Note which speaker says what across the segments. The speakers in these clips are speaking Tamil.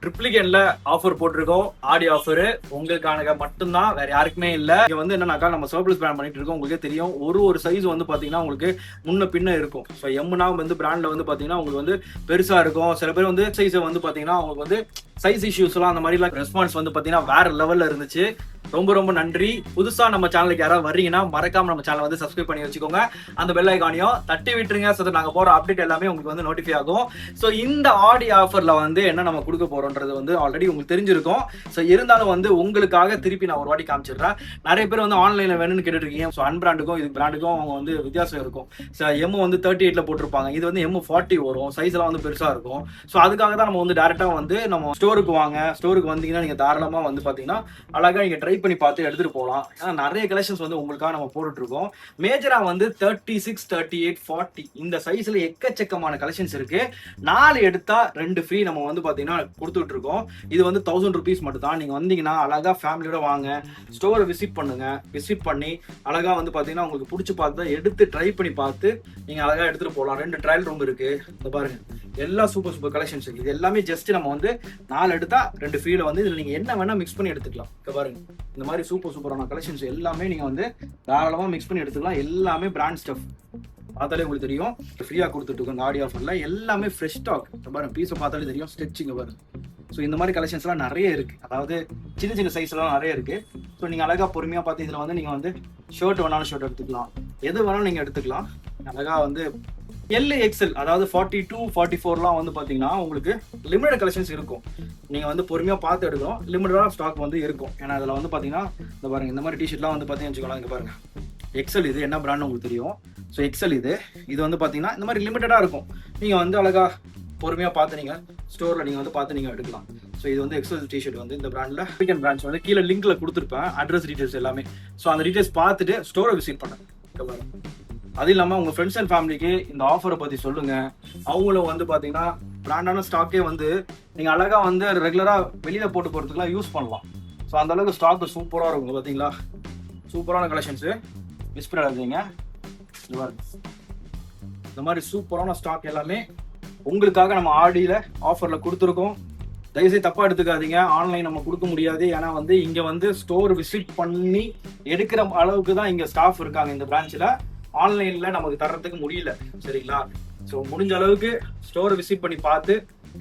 Speaker 1: ட்ரிப்ளிகேன்ல ஆஃபர் போட்டிருக்கோம். ஆடி ஆஃபர் உங்களுக்கான மட்டும்தான், வேற யாருக்குமே இல்ல. இங்க வந்து என்னன்னாக்கா நம்ம சர்ப்ளஸ் பிராண்ட் பண்ணிட்டு இருக்கோம். உங்களுக்கே தெரியும், ஒரு சைஸ் வந்து பாத்தீங்கன்னா உங்களுக்கு முன்ன பின்ன இருக்கும். ஸோ எம்னா வந்து பிராண்ட்ல வந்து பாத்தீங்கன்னா உங்களுக்கு வந்து பெருசா இருக்கும். சில பேர் வந்து சைஸை வந்து பாத்தீங்கன்னா உங்களுக்கு வந்து சைஸ் இஷ்யூஸ்லாம் அந்த மாதிரிலாம் ரெஸ்பான்ஸ் வந்து பாத்தீங்கன்னா வேற லெவல்ல இருந்துச்சு. ரொம்ப ரொம்ப நன்றி. புதுசா நம்ம சேனலுக்கு யாராவது வர்றீங்கன்னா மறக்காம நம்ம சேனல் வந்து சப்ஸ்கிரைப் பண்ணி வச்சுக்கோங்க. அந்த பெல் ஐகானையும் தட்டி விட்டுருங்க. ஸோ நாங்க போற அப்டேட் எல்லாமே உங்களுக்கு வந்து நோட்டிஃபை ஆகும். ஸோ இந்த ஆடி ஆஃபர்ல வந்து என்ன நம்ம கொடுக்க போறோம்ன்றது வந்து ஆல்ரெடி உங்களுக்கு தெரிஞ்சிருக்கும். ஸோ இருந்தாலும் வந்து உங்களுக்காக திருப்பி நான் ஒரு வாட்டி காமிச்சிடுறேன். நிறைய பேர் வந்து ஆன்லைன்ல வேணும்னு கேட்டுட்டு இருக்கீங்க. ஸோ அன்பிராண்டுக்கும் இது பிராண்டுக்கும் அவங்க வந்து வித்தியாசம் இருக்கும். ஸோ எம் வந்து 38ல போட்டிருப்பாங்க, இது வந்து எம் 40 வரும். சைஸ் எல்லாம் வந்து பெருசா இருக்கும். ஸோ அதுக்காக தான் நம்ம வந்து டேரக்டா வந்து நம்ம ஸ்டோருக்கு வாங்க. ஸ்டோருக்கு வந்தீங்கன்னா நீங்க தாராளமா வந்து பாத்தீங்கன்னா அழகா நீங்க ட்ரை பண்ணி பார்த்து எடுத்துட்டு போகலாம். ஏன்னா நிறைய கலெக்ஷன்ஸ் வந்து உங்களுக்காக நம்ம போட்டுட்டு இருக்கோம். மேஜரா வந்து 36, 38, 40 இந்த சைஸ்ல எக்கச்சக்கமான கலெக்ஷன்ஸ் இருக்கு. 4 எடுத்தா 2 ஃப்ரீ நம்ம வந்து பாத்தீங்கன்னா கொடுத்துட்டு இருக்கோம். இது வந்து 1000 rupees மட்டும் தான். நீங்க வந்தீங்கன்னா அழகா ஃபேமிலியோட வாங்க, ஸ்டோரை விசிட் பண்ணுங்க. விசிட் பண்ணி அழகா வந்து பாத்தீங்கன்னா உங்களுக்கு பிடிச்சி பார்த்து எடுத்து ட்ரை பண்ணி பார்த்து நீங்க அழகா எடுத்துட்டு போகலாம். 2 ட்ரையல் ரூம் இருக்கு. இந்த பாருங்க, எல்லா சூப்பர் கலெக்ஷன்ஸ் இருக்கு. இது எல்லாமே ஜஸ்ட் நம்ம வந்து 4 எடுத்தா 2 ஃப்ரீல வந்து இதுல நீங்க என்ன வேணா மிக்ஸ் பண்ணி எடுத்துக்கலாம். பாருங்க, இந்த மாதிரி சூப்பரான கலெக்ஷன்ஸ் எல்லாமே நீங்க வந்து தாராளமா மிக்ஸ் பண்ணி எடுத்துக்கலாம். எல்லாமே பிராண்ட் ஸ்டஃப், பார்த்தாலே உங்களுக்கு தெரியும். ஃப்ரீயா கொடுத்துட்டு இருக்கோம் ஆடி ஆஃபர்ல. எல்லாமே ஃப்ரெஷ் ஸ்டாக். பாருங்க, பீஸை பார்த்தாலே தெரியும். ஸ்டிச்சிங் பாருங்க. ஸோ இந்த மாதிரி கலெக்ஷன்ஸ் எல்லாம் நிறைய இருக்கு. அதாவது சின்ன சைஸ் எல்லாம் நிறைய இருக்கு. ஸோ நீங்க அழகா பொறுமையா பார்த்து இதுல வந்து நீங்க வந்து ஷர்ட் வேணாலும் ஷர்ட் எடுத்துக்கலாம், எது வேணாலும் நீங்க எடுத்துக்கலாம். அழகா வந்து எல் எக்ஸ்எல், அதாவது 42, 44லாம் வந்து பாத்தீங்கன்னா உங்களுக்கு லிமிடெட் கலெக்ஷன்ஸ் இருக்கும். நீங்க வந்து பொறுமையா பார்த்து எடுக்கணும். லிமிடெட் ஸ்டாக் வந்து இருக்கும். ஏன்னா அதுல வந்து பாத்தீங்கன்னா இந்த பாருங்க, இந்த மாதிரி டிஷர்ட்லாம் வந்து பாத்தீங்கன்னா வச்சுக்கலாம். இங்க பாருங்க, எக்ஸ்எல் இது என்ன பிராண்ட் உங்களுக்கு தெரியும். ஸோ எக்ஸ்எல் இது வந்து பாத்தீங்கன்னா இந்த மாதிரி லிமிட்டடா இருக்கும். நீங்க வந்து அழகா பொறுமையா பார்த்து நீங்க ஸ்டோர்ல நீங்க வந்து பார்த்து நீங்க எடுக்கலாம். ஸோ இது வந்து எக்ஸ்எல் டிஷர்ட் வந்து இந்த பிராண்ட்ல வீக்கெண்ட் பிரான்ச் வந்து கீழே லிங்க்ல கொடுத்துருப்பேன், அட்ரஸ் டீடைல்ஸ் எல்லாமே. ஸோ அந்த டீடைல்ஸ் பார்த்துட்டு ஸ்டோரை விசிட் பண்ணுங்க. அது இல்லாம உங்க ஃப்ரெண்ட்ஸ் அண்ட் ஃபேமிலிக்கு இந்த ஆஃபரை பத்தி சொல்லுங்க. அவங்களும் வந்து பாத்தீங்கன்னா பிராண்டான ஸ்டாக்கே வந்து நீங்க அழகா வந்து ரெகுலரா வெளியில போட்டு போறதுக்குலாம் யூஸ் பண்ணலாம். ஸோ அந்த அளவுக்கு ஸ்டாக் சூப்பரா இருக்கும். பாத்தீங்களா, சூப்பரான கலெக்ஷன்ஸ், மிஸ் பண்ணாதீங்க. இந்த மாதிரி சூப்பரான ஸ்டாக் எல்லாமே உங்களுக்காக நம்ம ஆடியில ஆஃபர்ல கொடுத்துருக்கோம். தயவுசெய்து தப்பா எடுத்துக்காதீங்க. ஆன்லைன் நம்ம கொடுக்க முடியாது. ஏன்னா வந்து இங்க வந்து ஸ்டோர் விசிட் பண்ணி எடுக்கிற அளவுக்கு தான் இங்க ஸ்டாஃப் இருக்காங்க இந்த பிரான்ச்ல. ஆன்லைன்ல நமக்கு தர்றதுக்கு முடியல, சரிங்களா? ஸோ முடிஞ்ச அளவுக்கு ஸ்டோரை விசிட் பண்ணி பார்த்து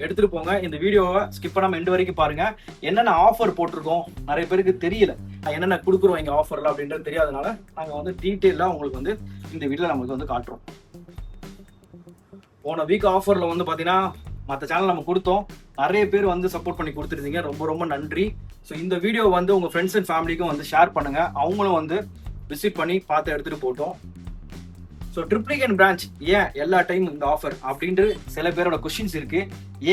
Speaker 1: எடுத்துட்டு போங்க. இந்த வீடியோவை ஸ்கிப் பண்ணாம எண்டு வரைக்கும் பாருங்க. என்னென்ன ஆஃபர் போட்டிருக்கோம் நிறைய பேருக்கு தெரியல, என்னென்ன கொடுக்குறோம் இங்க ஆஃபர்ல அப்படின்றது தெரியாதனால நாங்க வந்து டீட்டெயிலா உங்களுக்கு வந்து இந்த வீடியோல நம்மளுக்கு வந்து காட்டுறோம். போன வீக் ஆஃபர்ல வந்து பாத்தீங்கன்னா மற்ற சேனல் நம்ம கொடுத்தோம். நிறைய பேர் வந்து சப்போர்ட் பண்ணி கொடுத்துருந்தீங்க. ரொம்ப ரொம்ப நன்றி. ஸோ இந்த வீடியோ வந்து உங்க ஃப்ரெண்ட்ஸ் அண்ட் ஃபேமிலிக்கும் வந்து ஷேர் பண்ணுங்க. அவங்களும் வந்து விசிட் பண்ணி பார்த்து எடுத்துட்டு போட்டோம். ஸோ ட்ரிப்ளிகேன் பிரான்ச் ஏன் எல்லா டைம் இந்த ஆஃபர் அப்படின்ட்டு சில பேரோட கொஸ்டின்ஸ் இருக்கு.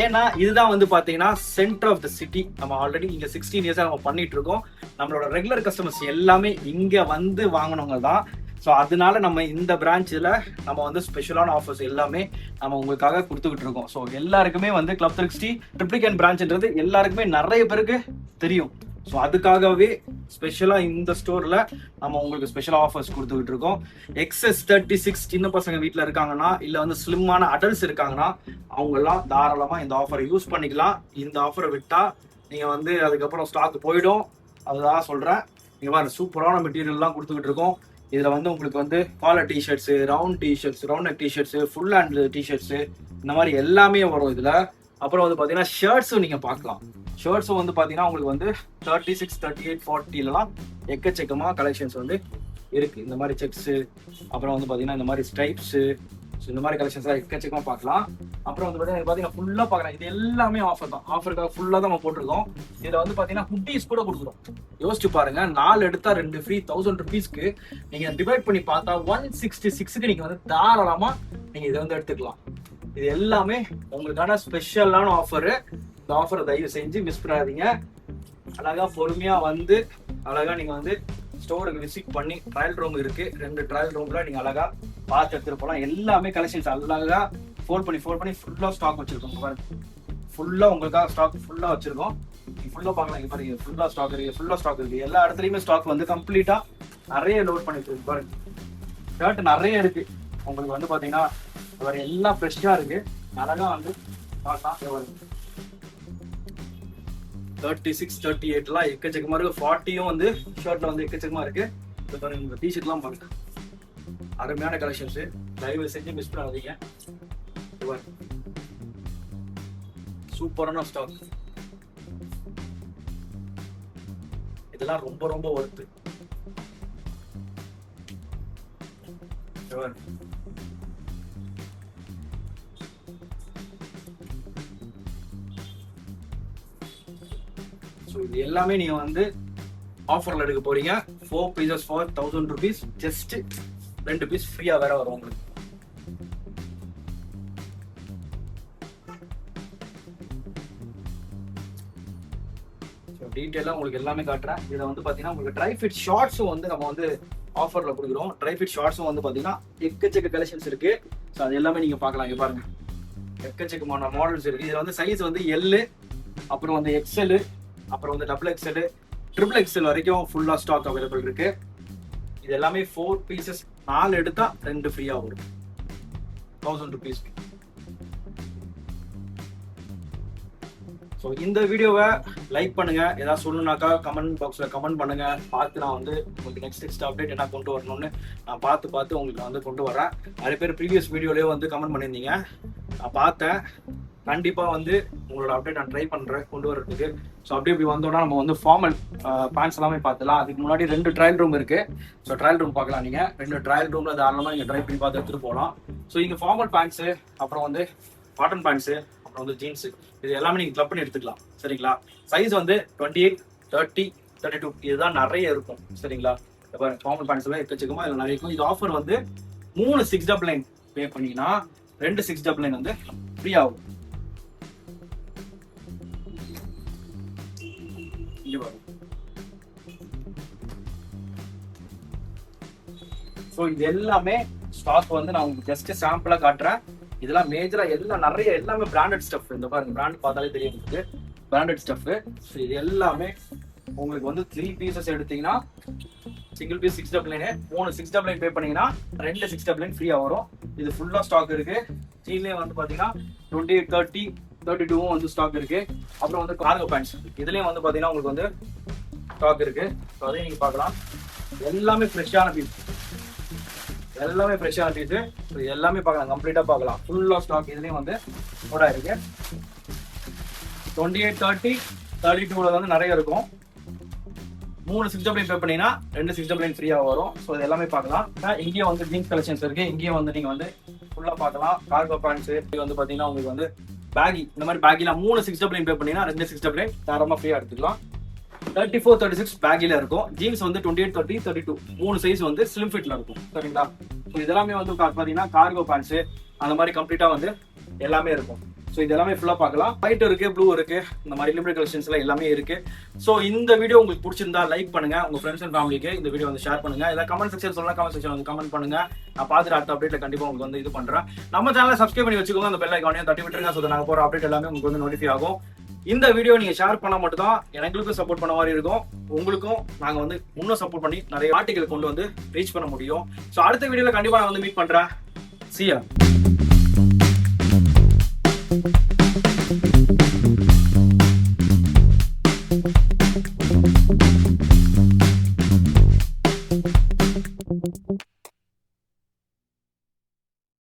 Speaker 1: ஏன்னா இதுதான் வந்து பாத்தீங்கன்னா சென்டர் ஆஃப் த சிட்டி. நம்ம ஆல்ரெடி இங்க 16 இயர்ஸா நம்ம பண்ணிட்டு இருக்கோம். நம்மளோட ரெகுலர் கஸ்டமர்ஸ் எல்லாமே இங்க வந்து வாங்கினவங்க தான். ஸோ அதனால நம்ம இந்த பிரான்ச்சில் நம்ம வந்து ஸ்பெஷலான ஆஃபர்ஸ் எல்லாமே நம்ம உங்களுக்காக கொடுத்துக்கிட்டு இருக்கோம். ஸோ எல்லாருக்குமே வந்து கிளப் 360 ட்ரிப்ளிகேன் பிரான்ச்ன்றது எல்லாருக்குமே நிறைய பேருக்கு தெரியும். ஸோ அதுக்காகவே ஸ்பெஷலாக இந்த ஸ்டோரில் நம்ம உங்களுக்கு ஸ்பெஷல் ஆஃபர்ஸ் கொடுத்துக்கிட்டு இருக்கோம். XS 36 சின்ன பசங்க வீட்டில் இருக்காங்கன்னா, இல்லை வந்து ஸ்லிம்மான அடல்ட்ஸ் இருக்காங்கன்னா அவங்கெல்லாம் தாராளமாக இந்த ஆஃபரை யூஸ் பண்ணிக்கலாம். இந்த ஆஃபரை விட்டால் நீங்கள் வந்து அதுக்கப்புறம் ஸ்டாக் போயிடும். அதுதான் சொல்கிறேன். நீங்கள் வேறு சூப்பரான மெட்டீரியல்லாம் கொடுத்துக்கிட்டு இருக்கோம். இதில் வந்து உங்களுக்கு வந்து collar t-shirts, round t-shirts, round neck t-shirts, full hand t-shirts, இந்த மாதிரி எல்லாமே வரும் இதில். அப்புறம் வந்து பார்த்தீங்கன்னா ஷர்ட்ஸும் நீங்கள் பார்க்கலாம். ஷர்ட்ஸும் வந்து பார்த்தீங்கன்னா உங்களுக்கு வந்து 36, 38, 40லலாம் எக்கச்சக்கமாக கலெக்ஷன்ஸ் வந்து இருக்குது. இந்த மாதிரி செக்ஸு, அப்புறம் வந்து பார்த்தீங்கன்னா இந்த மாதிரி ஸ்ட்ரைப்ஸு, ஸோ இந்த மாதிரி கலெக்ஷன்ஸ்லாம் எக்கச்சக்கமாக பார்க்கலாம். அப்புறம் வந்து பார்த்தீங்கன்னா ஃபுல்லாக பார்க்கலாம். இது எல்லாமே ஆஃபர் தான். ஆஃபருக்காக ஃபுல்லாக தான் நம்ம போட்டிருக்கோம். இதில் வந்து பார்த்தீங்கன்னா குட்டீஸ் கூட கொடுக்குறோம். யோசிச்சு பாருங்க, 4 எடுத்தா 2 ஃப்ரீ. 1000 rupeesக்கு நீங்கள் டிவைட் பண்ணி பார்த்தா 166க்கு நீங்கள் வந்து தாராளமாக நீங்கள் இதை வந்து எடுத்துக்கலாம். இது எல்லாமே உங்களுக்கான ஸ்பெஷலான ஆஃபரு. இந்த ஆஃபரை தயவு செஞ்சு மிஸ் பண்ணாதீங்க. அழகா பொறுமையா வந்து அழகா நீங்க வந்து ஸ்டோருக்கு விசிட் பண்ணி ட்ரையல் ரூம் இருக்கு. 2 ட்ரையல் ரூம்ல நீங்க அழகா பார்த்து எடுத்துட்டு போகலாம். எல்லாமே கலெக்ஷன்ஸ் அழகா ஃபோல்ட் பண்ணி ஃபுல்லா ஸ்டாக் வச்சிருக்கோம். பாருங்க, ஃபுல்லா உங்களுக்காக ஸ்டாக் ஃபுல்லா வச்சிருக்கோம். நீங்க ஃபுல்லா பார்க்கலாம். இங்க பாருங்க, ஃபுல்லா ஸ்டாக் இருக்கு. எல்லா இடத்துலயுமே ஸ்டாக் வந்து கம்ப்ளீட்டா நிறைய லோட் பண்ணிட்டு இருக்கு. பாருங்க, ஷர்ட் நிறைய இருக்கு. உங்களுக்கு வந்து பாத்தீங்கன்னா எல்லாம் ஃப்ரெஷ்ஷா இருக்கு. அழகா வந்து பார்க்கலாம். 36, 38 எக்கச்சக்கமா இருக்கு. 40யும் வந்து ஷர்ட்ல வந்து எக்கச்சக்கமா இருக்கு. இந்த டிஷர்ட்லாம் பாருங்க, அருமையான கலெக்ஷன்ஸ். தயவு செஞ்சு மிஸ் பண்ணாதீங்க. சூப்பரான ஸ்டாக். இதெல்லாம் ரொம்ப ரொம்ப ஒர்த்து. இது எல்லாமே நீங்க வந்து ஆஃபர்ல எடுக்க போறீங்க. 4 pieces for 1000 rupees. Just 2 piece ஃப்ரீயா வேற வரும் உங்களுக்கு. டீட்டெயிலாக உங்களுக்கு எல்லாமே காட்டுறேன். இதில் வந்து பார்த்தீங்கன்னா உங்களுக்கு ட்ரை ஃபிட் ஷார்ட்ஸும் வந்து நம்ம வந்து ஆஃபரில் கொடுக்குறோம். ட்ரை ஃபிட் ஷார்ட்ஸும் வந்து பார்த்தீங்கன்னா எக்கச்சக்க கலெக்ஷன்ஸ் இருக்கு. ஸோ அது எல்லாமே நீங்கள் பார்க்கலாம். இங்கே பாருங்க, எக்கச்சக்கமான மாடல்ஸ் இருக்கு. இதில் வந்து சைஸ் வந்து எல், அப்புறம் வந்து எக்ஸ்எல், அப்புறம் வந்து XXL, XXL வரைக்கும் ஃபுல்லாக ஸ்டாக் அவைலபிள் இருக்கு. இது எல்லாமே 4 pieces, 4 எடுத்தா 2 ஃப்ரீயாக வரும். 1000 rupees. ஸோ இந்த வீடியோவை லைக் பண்ணுங்க. ஏதாவது சொல்லணும்னாக்கா கமெண்ட் பாக்ஸில் கமெண்ட் பண்ணுங்க. பார்த்து நான் வந்து உங்களுக்கு நெக்ஸ்ட் அப்டேட் என்ன கொண்டு வரணும்னு நான் பார்த்து உங்களுக்கு நான் வந்து கொண்டு வரேன். நிறைய பேர் ப்ரீவியஸ் வீடியோலேயே வந்து கமெண்ட் பண்ணியிருந்தீங்க, நான் பார்த்தேன். கண்டிப்பாக வந்து உங்களோட அப்டேட் நான் ட்ரை பண்ணுறேன் கொண்டு வரதுக்கு. ஸோ அப்படியே இப்படி வந்தோம்னா நம்ம வந்து ஃபார்மல் பேண்ட்ஸ் எல்லாமே பார்த்துலாம். அதுக்கு முன்னாடி 2 ட்ரையல் ரூம் இருக்கு. ஸோ ட்ரையல் ரூம் பார்க்கலாம். நீங்கள் 2 ட்ரையல் ரூமில் தாராளமாக நீங்கள் ட்ரை பண்ணி பார்த்து எடுத்துகிட்டு போகலாம். ஸோ இங்கே ஃபார்மல் பேண்ட்ஸு, அப்புறம் வந்து காட்டன் பேண்ட்ஸு, அப்புறம் வந்து ஜீன்ஸு, இது எல்லாமே நீங்கள் கிளப் பண்ணி எடுத்துக்கலாம். சரிங்களா? சைஸ் வந்து 28, 30, 32 இதுதான் நிறைய இருக்கும். சரிங்களா? இப்போ ஃபார்மல் பேண்ட்ஸ்லாம் எக்கச்சக்கமாக இதில் நிறைய இருக்கும். இது ஆஃபர் வந்து 3 699 பே பண்ணிங்கன்னா 2 699 வந்து ஃப்ரீ ஆகும். ஸோ இது எல்லாமே ஸ்டாக் வந்து நான் உங்களுக்கு ஜஸ்ட் சாம்பிளா காட்டுறேன். இதெல்லாம் மேஜரா எல்லாம் நிறைய எல்லாமே பிராண்டட் ஸ்டஃப். இந்த பாருங்க, பிராண்ட் பார்த்தாலே தெரியும் உங்களுக்கு, பிராண்டட் ஸ்டஃப். ஸோ இது எல்லாமே உங்களுக்கு வந்து 3 pieces எடுத்தீங்கன்னா சிங்கிள் பீஸ் 699, 3 699 பே பண்ணீங்கன்னா 2 699 ஃப்ரீயா வரும். இது ஃபுல்லா ஸ்டாக் இருக்கு. ஜீன்லேயே வந்து பாத்தீங்கன்னா 28, 30, 32 வந்து ஸ்டாக் இருக்கு. அப்புறம் வந்து கார்கோ பேண்ட்ஸ், இதுலயும் வந்து பாத்தீங்கன்னா உங்களுக்கு வந்து ஸ்டாக் இருக்கு. ஸோ அதையும் நீங்க பார்க்கலாம். எல்லாமே ஃப்ரெஷ்ஷான பீஸ், எல்லாமே ஃப்ரெஷ்ஷான பீஸ். எல்லாமே பார்க்கலாம், கம்ப்ளீட்டா பார்க்கலாம். ஃபுல்லா ஸ்டாக் இதுலயும் வந்து கூட இருக்கு. 28, 30, 32 வந்து நிறைய இருக்கும். 3 699 பே பண்ணீங்கன்னா 2 699 ஃப்ரீயா வரும். ஸோ இது எல்லாமே பார்க்கலாம். இங்கேயும் வந்து ஜீன்ஸ் கலெக்ஷன்ஸ் இருக்கு. இங்கேயும் வந்து நீங்க வந்து ஃபுல்லா பார்க்கலாம். கார்கோ பேண்ட்ஸ் வந்து பாத்தீங்கன்னா உங்களுக்கு வந்து பேகி, இந்த மாதிரி பேகிலாம் 3 699 பே பண்ணீங்கன்னா 2 699 தாராளமா ஃப்ரீயா எடுத்துக்கலாம். 34, 36 பேகில இருக்கும். ஜீன்ஸ் வந்து 28, 30, 32 3 சைஸ் வந்து ஸ்லிம் ஃபிட்ல இருக்கும். சரிங்களா? ஸோ இதெல்லாமே வந்து பாத்தீங்கன்னா கார்கோ பேண்ட்ஸ் அந்த மாதிரி கம்ப்ளீட்டா வந்து எல்லாமே இருக்கும். ஸோ இது எல்லாமே ஃபுல்லா பார்க்கலாம். ஒயிட் இருக்கு, ப்ளூ இருக்கு, இந்த மாதிரி லிமிடெட் கலெக்ஷன்ஸ் எல்லாம் எல்லாமே இருக்கு. ஸோ இந்த வீடியோ உங்களுக்கு பிடிச்சிருந்தா லைக் பண்ணுங்க, உங்க ஃப்ரெண்ட்ஸ் அண்ட் ஃபேமிலிக்கு இந்த வீடியோ வந்து ஷேர் பண்ணுங்க. ஏதாவது கமெண்ட் செக்ஷன் சொல்லலாம், கமெண்ட் செக்ஷன் வந்து கமெண்ட் பண்ணுங்க. நான் பார்த்துட்டு அடுத்த அப்டேட்ல கண்டிப்பா உங்களுக்கு வந்து இது பண்றேன். நம்ம சேனலை சப்ஸ்கிரைப் பண்ணி வச்சுக்கோங்க, அந்த பெல் ஐகானையும் தட்டி விட்டுருங்க. ஸோ நாங்கள் போற அப்டேட் எல்லாமே உங்களுக்கு வந்து நோட்டிஃபை ஆகும். இந்த வீடியோ நீங்க ஷேர் பண்ணா மட்டும் தான் எங்களுக்கும் சப்போர்ட் பண்ண மாதிரி இருக்கும். உங்களுக்கும் நாங்க வந்து இன்னும் சப்போர்ட் பண்ணி நிறைய ஆர்டிகல் கொண்டு வந்து ரீச் பண்ண முடியும். ஸோ அடுத்த வீடியோல கண்டிப்பா நான் வந்து மீட் பண்றேன். See ya.